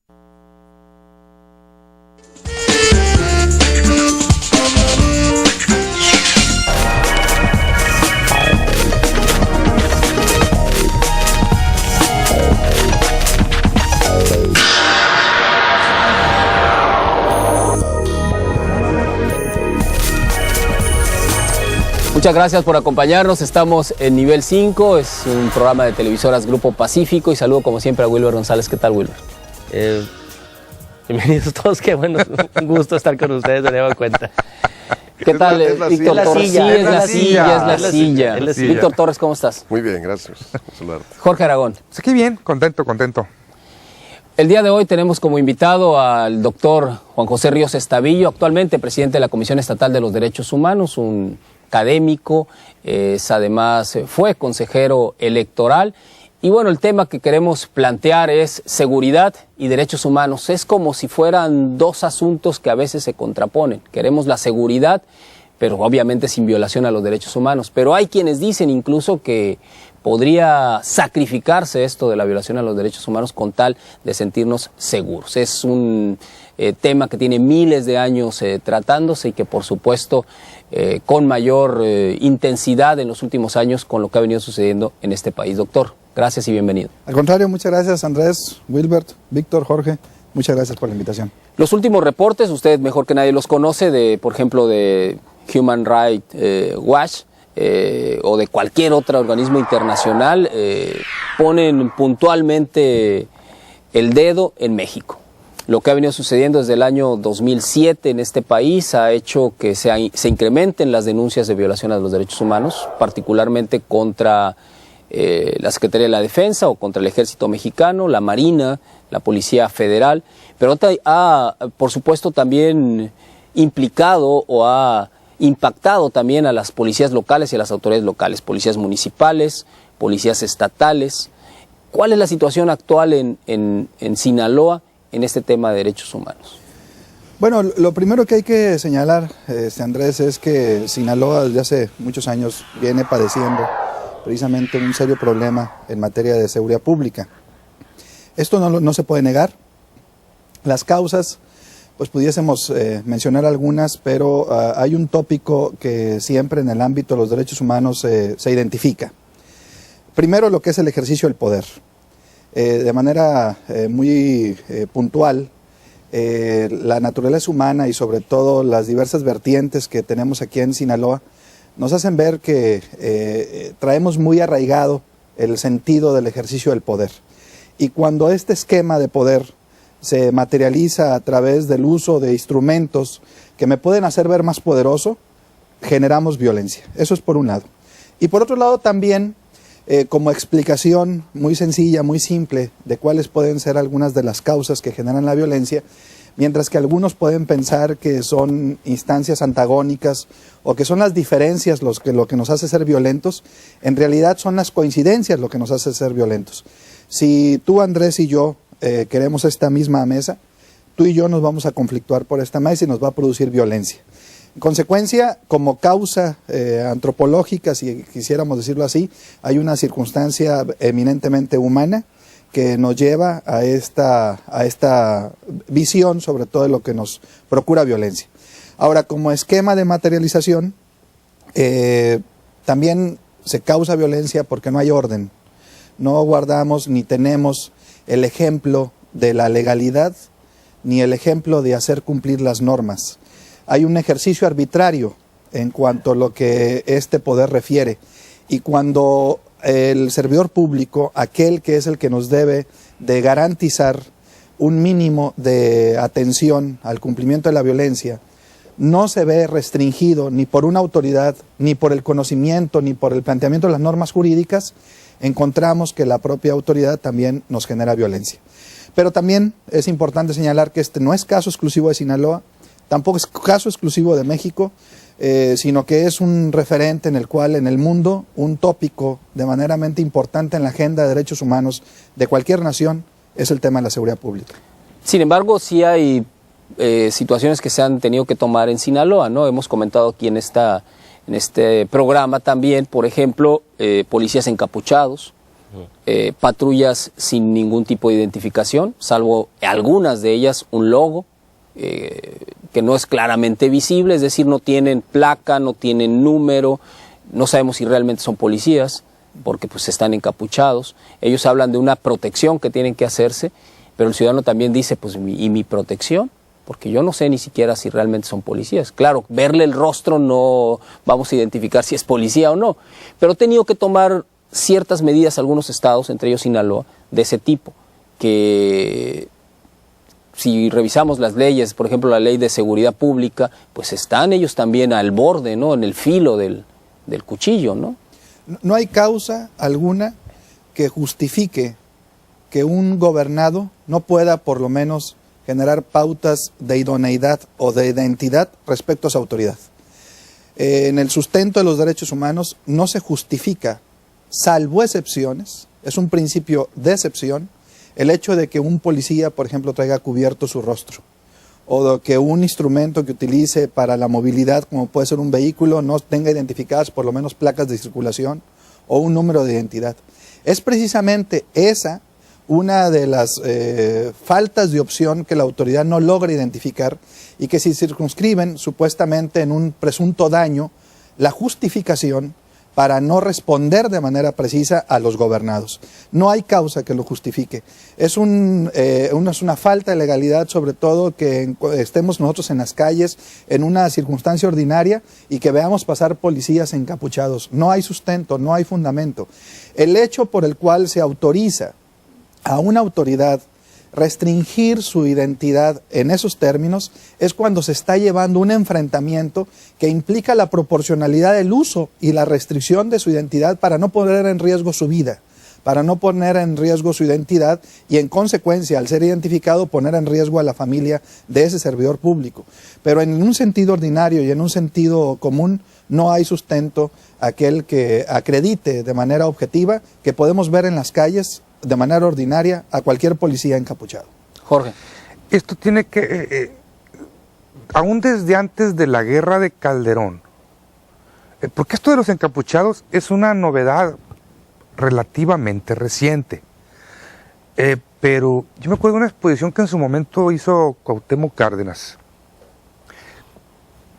Muchas gracias por acompañarnos, estamos en Nivel 5, es un programa de televisoras Grupo Pacífico y saludo como siempre a Wilber González. ¿Qué tal, Wilber? Bienvenidos todos, qué bueno, un gusto estar con ustedes, me doy cuenta. ¿Qué tal, Víctor Torres? Sí, es la silla. Víctor Torres, ¿cómo estás? Muy bien, gracias. Jorge Aragón. Pues aquí bien, contento. El día de hoy tenemos como invitado al doctor Juan José Ríos Estavillo, actualmente presidente de la Comisión Estatal de los Derechos Humanos, un académico, además fue consejero electoral. Y bueno, el tema que queremos plantear es seguridad y derechos humanos. Es como si fueran dos asuntos que a veces se contraponen. Queremos la seguridad, pero obviamente sin violación a los derechos humanos. Pero hay quienes dicen incluso que podría sacrificarse esto de la violación a los derechos humanos con tal de sentirnos seguros. Es un tema que tiene miles de años tratándose y que por supuesto con mayor intensidad en los últimos años con lo que ha venido sucediendo en este país. Doctor, gracias y bienvenido. Al contrario, muchas gracias Andrés, Wilbert, Víctor, Jorge, muchas gracias por la invitación. Los últimos reportes, usted mejor que nadie los conoce, de por ejemplo de Human Rights Watch o de cualquier otro organismo internacional, ponen puntualmente el dedo en México. Lo que ha venido sucediendo desde el año 2007 en este país ha hecho que se incrementen las denuncias de violación a los derechos humanos, particularmente contra la Secretaría de la Defensa o contra el Ejército Mexicano, la Marina, la Policía Federal, pero ha, por supuesto, también implicado o ha impactado también a las policías locales y a las autoridades locales, policías municipales, policías estatales. ¿Cuál es la situación actual en Sinaloa en este tema de derechos humanos? Bueno, lo primero que hay que señalar, Andrés, es que Sinaloa desde hace muchos años viene padeciendo precisamente un serio problema en materia de seguridad pública. Esto no se puede negar. Las causas, pues pudiésemos mencionar algunas, pero hay un tópico que siempre en el ámbito de los derechos humanos se identifica. Primero, lo que es el ejercicio del poder. De manera muy puntual, la naturaleza humana y sobre todo las diversas vertientes que tenemos aquí en Sinaloa nos hacen ver que traemos muy arraigado el sentido del ejercicio del poder. Y cuando este esquema de poder se materializa a través del uso de instrumentos que me pueden hacer ver más poderoso, generamos violencia. Eso es por un lado. Y por otro lado también, como explicación muy sencilla, muy simple, de cuáles pueden ser algunas de las causas que generan la violencia, mientras que algunos pueden pensar que son instancias antagónicas o que son las diferencias lo que nos hace ser violentos, en realidad son las coincidencias lo que nos hace ser violentos. Si tú, Andrés, y yo queremos esta misma mesa, tú y yo nos vamos a conflictuar por esta mesa y nos va a producir violencia. En consecuencia, como causa antropológica, si quisiéramos decirlo así, hay una circunstancia eminentemente humana que nos lleva a esta visión sobre todo de lo que nos procura violencia. Ahora, como esquema de materialización, también se causa violencia porque no hay orden. No guardamos ni tenemos el ejemplo de la legalidad ni el ejemplo de hacer cumplir las normas. Hay un ejercicio arbitrario en cuanto a lo que este poder refiere, y cuando el servidor público, aquel que es el que nos debe de garantizar un mínimo de atención al cumplimiento de la violencia, no se ve restringido ni por una autoridad, ni por el conocimiento, ni por el planteamiento de las normas jurídicas, encontramos que la propia autoridad también nos genera violencia. Pero también es importante señalar que este no es caso exclusivo de Sinaloa, tampoco es caso exclusivo de México, sino que es un referente en el cual en el mundo, un tópico de manera importante en la agenda de derechos humanos de cualquier nación, es el tema de la seguridad pública. Sin embargo, sí hay situaciones que se han tenido que tomar en Sinaloa, ¿no? Hemos comentado aquí en este programa también, por ejemplo, policías encapuchados, patrullas sin ningún tipo de identificación, salvo algunas de ellas un logo que no es claramente visible, es decir, no tienen placa, no tienen número, no sabemos si realmente son policías, porque pues están encapuchados. Ellos hablan de una protección que tienen que hacerse, pero el ciudadano también dice, pues, ¿y mi protección? Porque yo no sé ni siquiera si realmente son policías. Claro, verle el rostro no vamos a identificar si es policía o no, pero he tenido que tomar ciertas medidas algunos estados, entre ellos Sinaloa, de ese tipo, que si revisamos las leyes, por ejemplo la ley de seguridad pública, pues están ellos también al borde, ¿no? En el filo del cuchillo, ¿no? No hay causa alguna que justifique que un gobernado no pueda por lo menos generar pautas de idoneidad o de identidad respecto a su autoridad. En el sustento de los derechos humanos no se justifica, salvo excepciones, es un principio de excepción, el hecho de que un policía, por ejemplo, traiga cubierto su rostro, o de que un instrumento que utilice para la movilidad, como puede ser un vehículo, no tenga identificadas por lo menos placas de circulación o un número de identidad. Es precisamente esa una de las faltas de opción que la autoridad no logra identificar y que si circunscriben supuestamente en un presunto daño la justificación para no responder de manera precisa a los gobernados. No hay causa que lo justifique. Es una falta de legalidad, sobre todo que estemos nosotros en las calles en una circunstancia ordinaria y que veamos pasar policías encapuchados. No hay sustento, no hay fundamento. El hecho por el cual se autoriza a una autoridad restringir su identidad en esos términos es cuando se está llevando un enfrentamiento que implica la proporcionalidad del uso y la restricción de su identidad para no poner en riesgo su vida, para no poner en riesgo su identidad y en consecuencia, al ser identificado, poner en riesgo a la familia de ese servidor público. Pero en un sentido ordinario y en un sentido común no hay sustento aquel que acredite de manera objetiva que podemos ver en las calles de manera ordinaria a cualquier policía encapuchado. Jorge. Esto tiene que, aún desde antes de la guerra de Calderón, porque esto de los encapuchados es una novedad relativamente reciente, pero yo me acuerdo de una exposición que en su momento hizo Cuauhtémoc Cárdenas,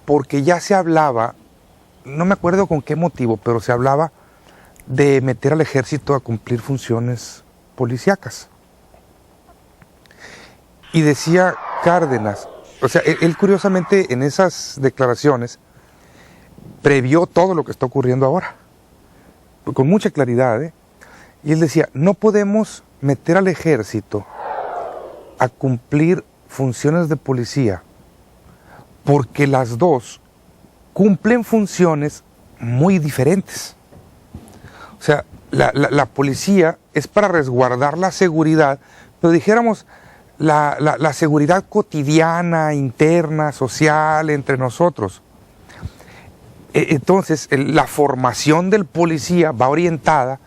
porque ya se hablaba, no me acuerdo con qué motivo, pero se hablaba de meter al ejército a cumplir funciones policíacas. Y decía Cárdenas, o sea, él curiosamente en esas declaraciones previó todo lo que está ocurriendo ahora, con mucha claridad, y él decía, no podemos meter al ejército a cumplir funciones de policía, porque las dos cumplen funciones muy diferentes. O sea, la policía es para resguardar la seguridad, pero dijéramos la seguridad cotidiana, interna, social, entre nosotros. Entonces, la formación del policía va orientada,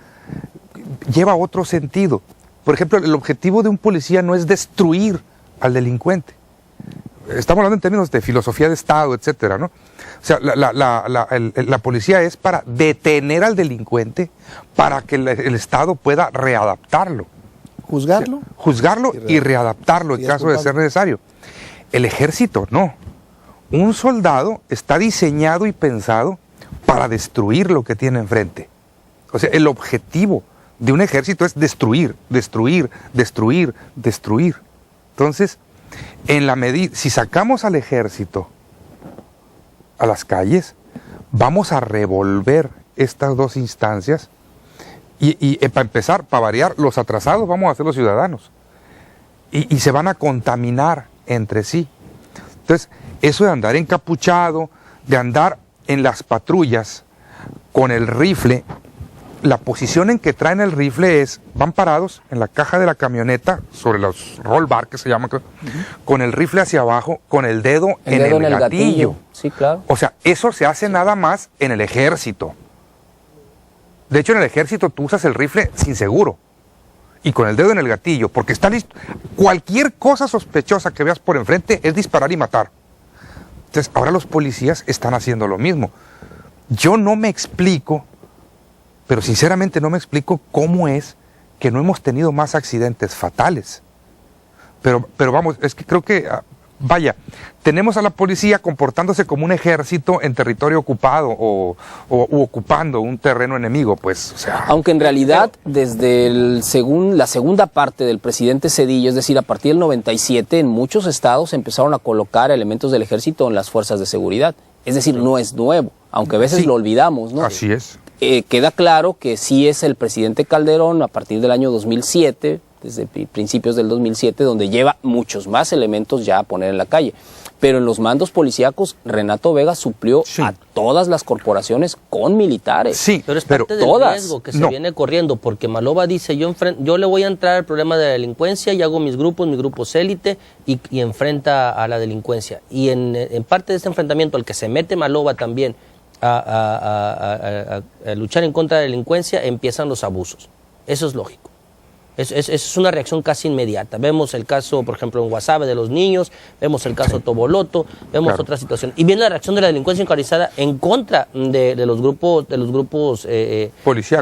lleva otro sentido. Por ejemplo, el objetivo de un policía no es destruir al delincuente. Estamos hablando en términos de filosofía de Estado, etcétera, ¿no? O sea, la policía es para detener al delincuente para que el Estado pueda readaptarlo. ¿Juzgarlo? O sea, juzgarlo y readaptarlo en caso de ser necesario. El ejército no. Un soldado está diseñado y pensado para destruir lo que tiene enfrente. O sea, el objetivo de un ejército es destruir, destruir, destruir, destruir. Entonces, en la medida, si sacamos al ejército a las calles, vamos a revolver estas dos instancias y para empezar, para variar, los atrasados vamos a ser los ciudadanos y se van a contaminar entre sí. Entonces, eso de andar encapuchado, de andar en las patrullas con el rifle, la posición en que traen el rifle es, van parados en la caja de la camioneta, sobre los roll bar que se llama, con el rifle hacia abajo, con el dedo en el gatillo. Sí, claro. O sea, eso se hace nada más en el ejército. De hecho, en el ejército tú usas el rifle sin seguro y con el dedo en el gatillo, porque está listo. Cualquier cosa sospechosa que veas por enfrente es disparar y matar. Entonces, ahora los policías están haciendo lo mismo. Yo no me explico, pero sinceramente no me explico cómo es que no hemos tenido más accidentes fatales. Pero vamos, es que creo que, vaya, tenemos a la policía comportándose como un ejército en territorio ocupado u ocupando un terreno enemigo, pues, o sea... Aunque en realidad, desde la segunda parte del presidente Zedillo, es decir, a partir del 97, en muchos estados empezaron a colocar elementos del ejército en las fuerzas de seguridad. Es decir, no es nuevo, aunque a veces lo olvidamos, ¿no? Así es. Queda claro que sí es el presidente Calderón, a partir del año 2007, desde principios del 2007, donde lleva muchos más elementos ya a poner en la calle. Pero en los mandos policíacos, Renato Vega suplió a todas las corporaciones con militares. Sí, pero es parte del riesgo que se viene corriendo, porque Maloba dice, yo le voy a entrar al problema de la delincuencia y hago mis grupos élite y enfrenta a la delincuencia. Y en parte de este enfrentamiento al que se mete Maloba también a luchar en contra de la delincuencia, empiezan los abusos. Eso es lógico. Es una reacción casi inmediata. Vemos el caso, por ejemplo, en Guasave de los niños, vemos el caso Toboloto, vemos otra situación. Y viene la reacción de la delincuencia organizada en contra de los grupos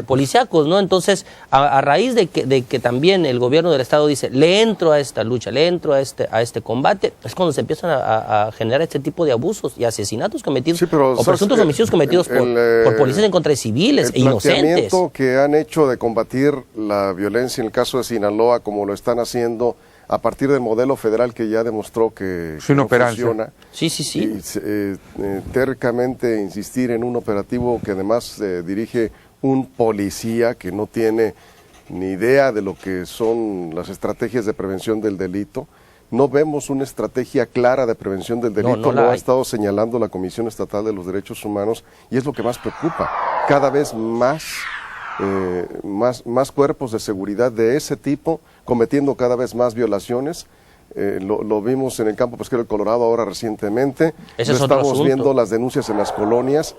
policíacos, ¿no? Entonces, a raíz de que también el gobierno del Estado dice, le entro a esta lucha, le entro a este combate, es cuando se empiezan a generar este tipo de abusos y asesinatos cometidos, o presuntos homicidios cometidos por policías en contra de civiles e inocentes. El planteamiento que han hecho de combatir la violencia en el caso de Sinaloa, como lo están haciendo a partir del modelo federal que ya demostró que no funciona. Sí. Y, tercamente insistir en un operativo que además dirige un policía que no tiene ni idea de lo que son las estrategias de prevención del delito. No vemos una estrategia clara de prevención del delito, lo ha estado señalando la Comisión Estatal de los Derechos Humanos y es lo que más preocupa. Cada vez más cuerpos de seguridad de ese tipo cometiendo cada vez más violaciones. Lo vimos en el campo pesquero de Colorado ahora recientemente. Estamos viendo las denuncias en las colonias.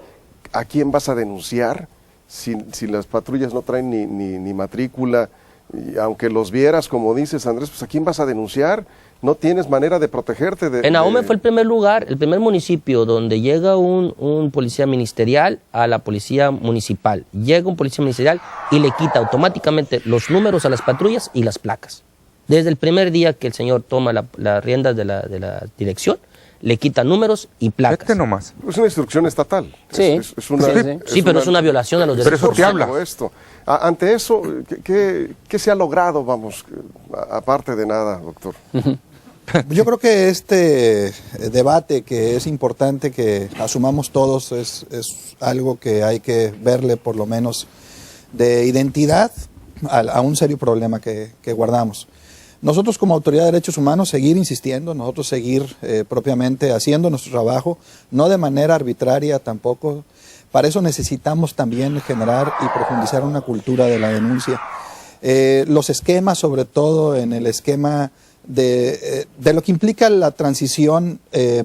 ¿A quién vas a denunciar si las patrullas no traen ni matrícula? Y aunque los vieras, como dices, Andrés, pues ¿a quién vas a denunciar? No tienes manera de protegerte. En Ahome fue el primer lugar, el primer municipio donde llega un policía ministerial a la policía municipal. Llega un policía ministerial y le quita automáticamente los números a las patrullas y las placas. Desde el primer día que el señor toma las riendas de la dirección, le quita números y placas. Nomás. Es una instrucción estatal. Sí, pero es una violación a los derechos. Pero eso te habla. Ante eso, ¿qué se ha logrado, vamos, aparte de nada, doctor? Yo creo que este debate, que es importante que asumamos todos, es algo que hay que verle por lo menos de identidad a un serio problema que guardamos. Nosotros como Autoridad de Derechos Humanos seguir insistiendo, nosotros seguir propiamente haciendo nuestro trabajo, no de manera arbitraria tampoco. Para eso necesitamos también generar y profundizar una cultura de la denuncia. Los esquemas, sobre todo en el esquema de lo que implica la transición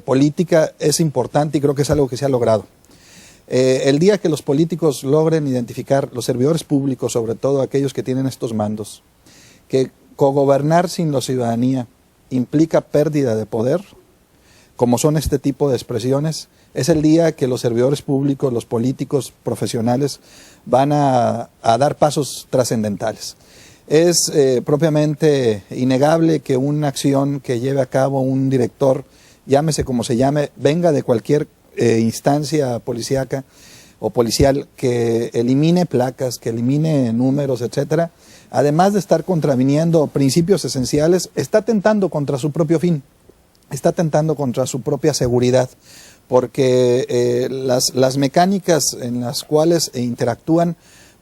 política, es importante y creo que es algo que se ha logrado. El día que los políticos logren identificar, los servidores públicos, sobre todo aquellos que tienen estos mandos, que cogobernar sin la ciudadanía implica pérdida de poder, como son este tipo de expresiones, es el día que los servidores públicos, los políticos profesionales van a dar pasos trascendentales. Es propiamente innegable que una acción que lleve a cabo un director, llámese como se llame, venga de cualquier instancia policíaca o policial, que elimine placas, que elimine números, etcétera, además de estar contraviniendo principios esenciales, está atentando contra su propio fin, está atentando contra su propia seguridad, porque las mecánicas en las cuales interactúan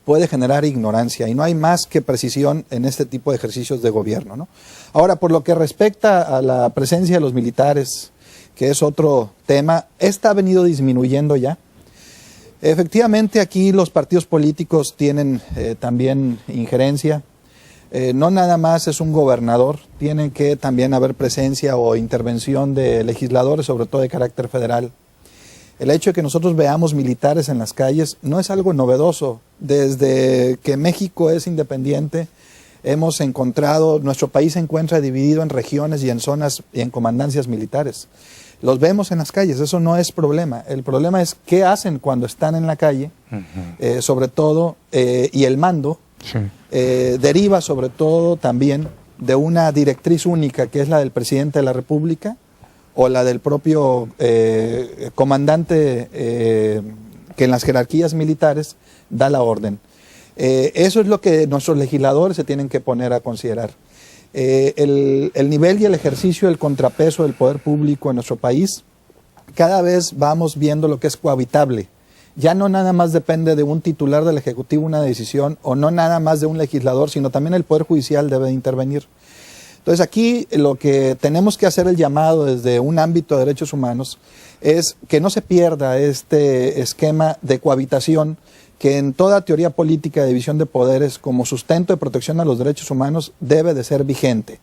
puede generar ignorancia y no hay más que precisión en este tipo de ejercicios de gobierno, ¿no? Ahora, por lo que respecta a la presencia de los militares, que es otro tema, esta ha venido disminuyendo ya. Efectivamente, aquí los partidos políticos tienen también injerencia. No nada más es un gobernador, tiene que también haber presencia o intervención de legisladores, sobre todo de carácter federal. El hecho de que nosotros veamos militares en las calles no es algo novedoso. Desde que México es independiente, hemos encontrado, nuestro país se encuentra dividido en regiones y en zonas y en comandancias militares. Los vemos en las calles, eso no es problema. El problema es qué hacen cuando están en la calle, sobre todo, y el mando, sí, deriva sobre todo también de una directriz única que es la del presidente de la República o la del propio comandante que en las jerarquías militares da la orden. Eso es lo que nuestros legisladores se tienen que poner a considerar. El nivel y el ejercicio del contrapeso del poder público en nuestro país, cada vez vamos viendo lo que es cohabitable. Ya no nada más depende de un titular del Ejecutivo una decisión, o no nada más de un legislador, sino también el Poder Judicial debe intervenir. Entonces aquí lo que tenemos que hacer el llamado desde un ámbito de derechos humanos es que no se pierda este esquema de cohabitación que en toda teoría política de división de poderes como sustento de protección a los derechos humanos debe de ser vigente.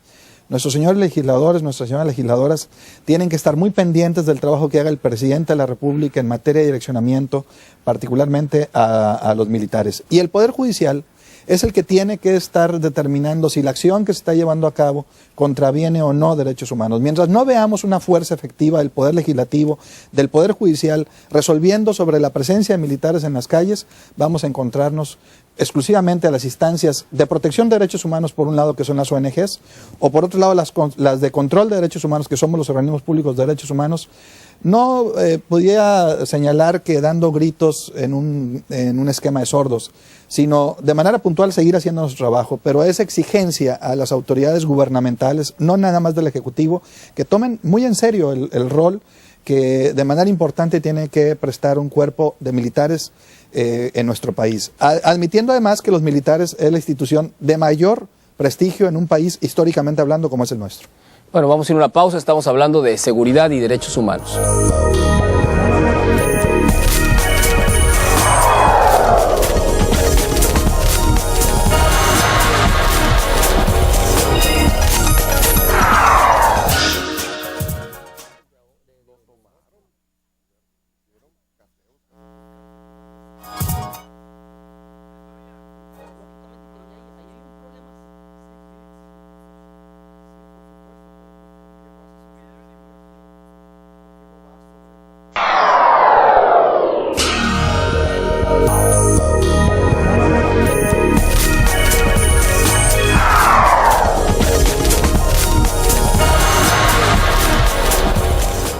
Nuestros señores legisladores, nuestras señoras legisladoras tienen que estar muy pendientes del trabajo que haga el presidente de la República en materia de direccionamiento, particularmente a los militares. Y el Poder Judicial es el que tiene que estar determinando si la acción que se está llevando a cabo contraviene o no derechos humanos. Mientras no veamos una fuerza efectiva del Poder Legislativo, del Poder Judicial, resolviendo sobre la presencia de militares en las calles, vamos a encontrarnos exclusivamente a las instancias de protección de derechos humanos, por un lado, que son las ONGs, o por otro lado las de control de derechos humanos, que somos los organismos públicos de derechos humanos. No podía señalar que dando gritos en un esquema de sordos, sino de manera puntual seguir haciendo nuestro trabajo, pero esa exigencia a las autoridades gubernamentales, no nada más del Ejecutivo, que tomen muy en serio el rol que de manera importante tiene que prestar un cuerpo de militares en nuestro país, admitiendo además que los militares es la institución de mayor prestigio en un país históricamente hablando como es el nuestro. Bueno, vamos a ir a una pausa, estamos hablando de seguridad y derechos humanos.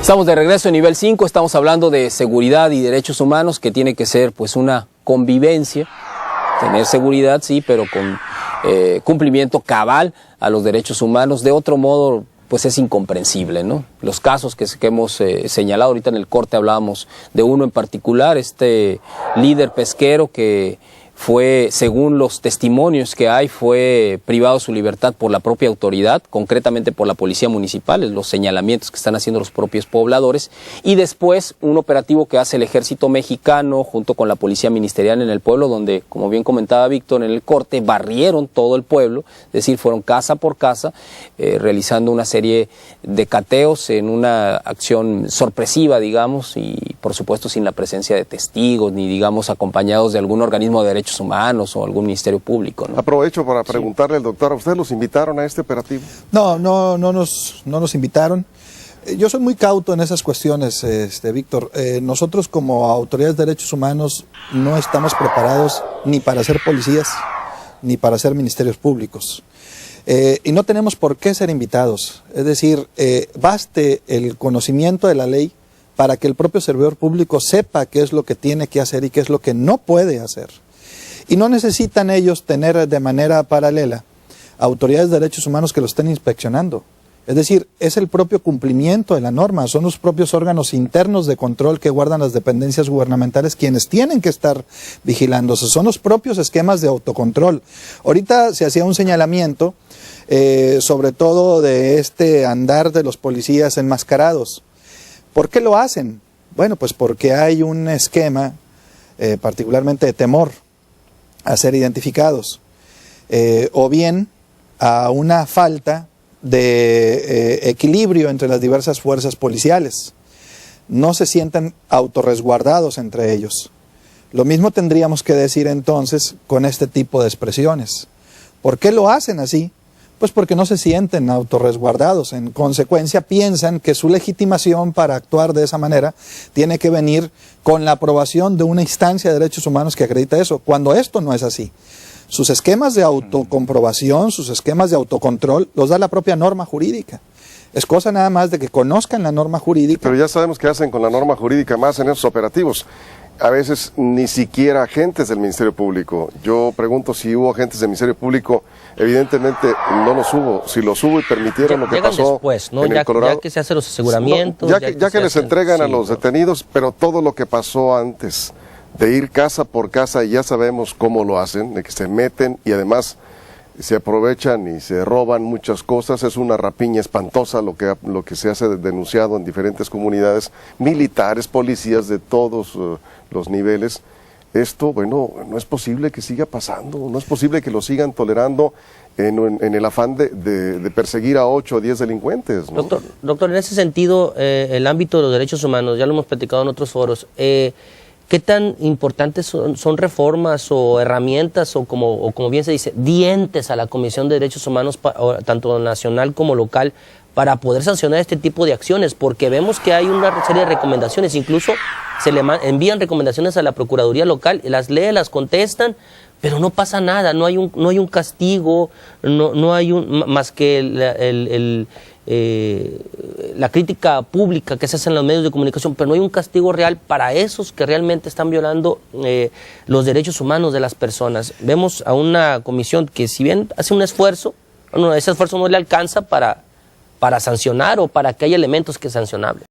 Estamos de regreso en nivel 5, estamos hablando de seguridad y derechos humanos, que tiene que ser pues una convivencia, tener seguridad sí, pero con cumplimiento cabal a los derechos humanos. De otro modo pues es incomprensible, ¿no? Los casos que hemos señalado ahorita en el corte, hablábamos de uno en particular, este líder pesquero que fue, según los testimonios que hay, fue privado de su libertad por la propia autoridad, concretamente por la policía municipal, los señalamientos que están haciendo los propios pobladores, y después un operativo que hace el ejército mexicano junto con la policía ministerial en el pueblo, donde, como bien comentaba Víctor en el corte, barrieron todo el pueblo, es decir, fueron casa por casa, realizando una serie de cateos en una acción sorpresiva, digamos, y por supuesto sin la presencia de testigos, ni digamos acompañados de algún organismo de derechos humanos o algún ministerio público, ¿no? Aprovecho para preguntarle al doctor, ¿a usted los invitaron a este operativo? No nos invitaron. Yo soy muy cauto en esas cuestiones, Víctor. Nosotros como autoridades de derechos humanos no estamos preparados ni para ser policías ni para ser ministerios públicos. Y no tenemos por qué ser invitados. Es decir, baste el conocimiento de la ley para que el propio servidor público sepa qué es lo que tiene que hacer y qué es lo que no puede hacer. Y no necesitan ellos tener de manera paralela autoridades de derechos humanos que lo estén inspeccionando. Es decir, es el propio cumplimiento de la norma, son los propios órganos internos de control que guardan las dependencias gubernamentales quienes tienen que estar vigilándose, son los propios esquemas de autocontrol. Ahorita se hacía un señalamiento, sobre todo de este andar de los policías enmascarados. ¿Por qué lo hacen? Bueno, pues porque hay un esquema, particularmente de temor a ser identificados, o bien a una falta de equilibrio entre las diversas fuerzas policiales. No se sienten autorresguardados entre ellos. Lo mismo tendríamos que decir entonces con este tipo de expresiones. ¿Por qué lo hacen así? Pues porque no se sienten autorresguardados. En consecuencia piensan que su legitimación para actuar de esa manera tiene que venir con la aprobación de una instancia de derechos humanos que acredita eso, cuando esto no es así. Sus esquemas de autocomprobación, sus esquemas de autocontrol, los da la propia norma jurídica. Es cosa nada más de que conozcan la norma jurídica. Pero ya sabemos qué hacen con la norma jurídica más en esos operativos. A veces ni siquiera agentes del Ministerio Público. Yo pregunto si hubo agentes del Ministerio Público. Evidentemente no los hubo. Si los hubo y permitieron lo que pasó después, ¿no? en el Colorado. Ya que se hacen los aseguramientos. No, ya que les entregan a los detenidos, pero todo lo que pasó antes de ir casa por casa, y ya sabemos cómo lo hacen, de que se meten y además se aprovechan y se roban muchas cosas. Es una rapiña espantosa lo que se hace denunciado en diferentes comunidades, militares, policías de todos los niveles. Esto, bueno, no es posible que siga pasando, no es posible que lo sigan tolerando en el afán de perseguir a 8 o 10 delincuentes, ¿no? Doctor, en ese sentido, el ámbito de los derechos humanos, ya lo hemos platicado en otros foros, ¿qué tan importantes son reformas o herramientas o como bien se dice, dientes a la Comisión de Derechos Humanos, tanto nacional como local, para poder sancionar este tipo de acciones? Porque vemos que hay una serie de recomendaciones, incluso se le envían recomendaciones a la Procuraduría local, las lee, las contestan, pero no pasa nada, no hay un castigo, no hay más que la crítica pública que se hace en los medios de comunicación, pero no hay un castigo real para esos que realmente están violando los derechos humanos de las personas. Vemos a una comisión que, si bien hace un esfuerzo, ese esfuerzo no le alcanza para sancionar o para que haya elementos que sancionables.